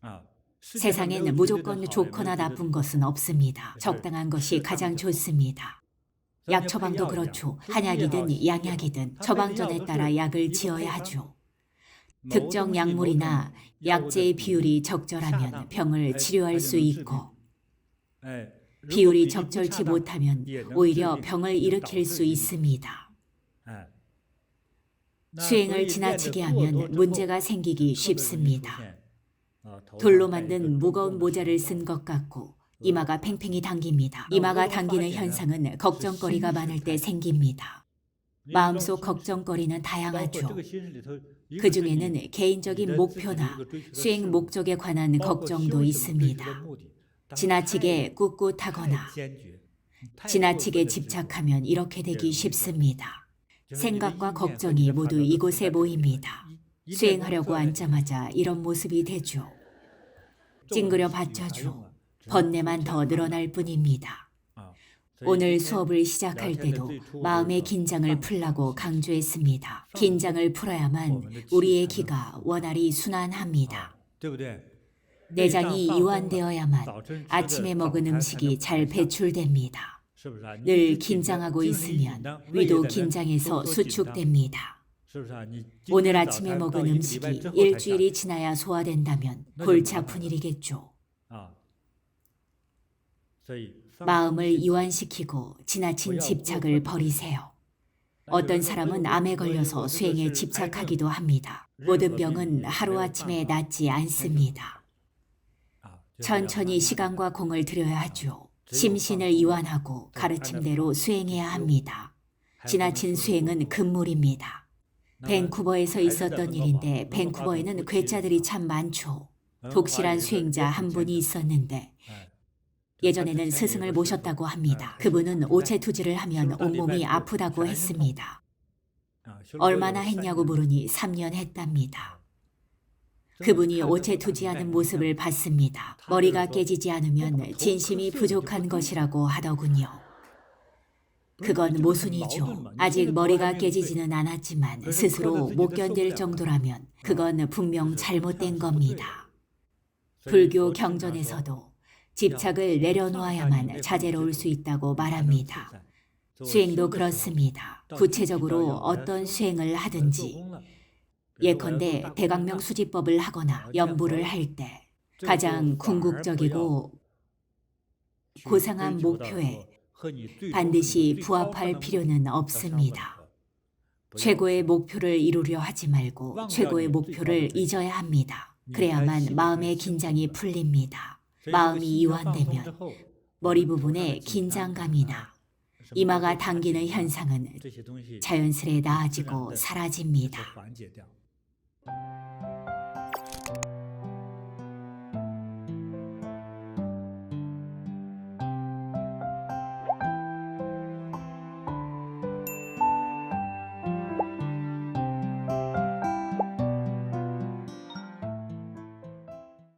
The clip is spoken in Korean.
啊， 세상엔 무조건 좋거나 나쁜 것은 없습니다. 적당한 것이 가장 좋습니다. 약 처방도 그렇죠. 한약이든 양약이든 처방전에 따라 약을 지어야 하죠. 특정 약물이나 약재의 비율이 적절하면 병을 치료할 수 있고 비율이 적절치 못하면 오히려 병을 일으킬 수 있습니다. 수행을 지나치게 하면 문제가 생기기 쉽습니다. 돌로 만든 무거운 모자를 쓴 것 같고 이마가 팽팽히 당깁니다. 이마가 당기는 현상은 걱정거리가 많을 때 생깁니다. 마음속 걱정거리는 다양하죠. 그중에는 개인적인 목표나 수행 목적에 관한 걱정도 있습니다. 지나치게 꿋꿋하거나 지나치게 집착하면 이렇게 되기 쉽습니다. 생각과 걱정이 모두 이곳에 모입니다. 수행하려고 앉자마자 이런 모습이 되죠. 찡그려 받쳐줘. 번뇌만 더 늘어날 뿐입니다. 오늘 수업을 시작할 때도 마음의 긴장을 풀라고 강조했습니다. 긴장을 풀어야만 우리의 기가 원활히 순환합니다. 내장이 이완되어야만 아침에 먹은 음식이 잘 배출됩니다. 늘 긴장하고 있으면 위도 긴장해서 수축됩니다. 오늘 아침에 먹은 음식이 일주일이 지나야 소화된다면 골치 아픈 일이겠죠. 마음을 이완시키고 지나친 집착을 버리세요. 어떤 사람은 암에 걸려서 수행에 집착하기도 합니다. 모든 병은 하루아침에 낫지 않습니다. 천천히 시간과 공을 들여야 하죠. 심신을 이완하고 가르침대로 수행해야 합니다. 지나친 수행은 금물입니다. 밴쿠버에서 있었던 일인데 밴쿠버에는 괴짜들이 참 많죠. 독실한 수행자 한 분이 있었는데 예전에는 스승을 모셨다고 합니다. 그분은 오체투지를 하면 온몸이 아프다고 했습니다. 얼마나 했냐고 물으니 3년 했답니다. 그분이 오체투지하는 모습을 봤습니다. 머리가 깨지지 않으면 진심이 부족한 것이라고 하더군요. 그건 모순이죠. 아직 머리가 깨지지는 않았지만 스스로 못 견딜 정도라면 그건 분명 잘못된 겁니다. 불교 경전에서도 집착을 내려놓아야만 자제로울 수 있다고 말합니다. 수행도 그렇습니다. 구체적으로 어떤 수행을 하든지 예컨대 대강명 수지법을 하거나 연부를 할 때 가장 궁극적이고 고상한 목표에 반드시 부합할 필요는 없습니다. 최고의 목표를 이루려 하지 말고 최고의 목표를 잊어야 합니다. 그래야만 마음의 긴장이 풀립니다. 마음이 이완되면 머리 부분에 긴장감이나 이마가 당기는 현상은 자연스레 나아지고 사라집니다.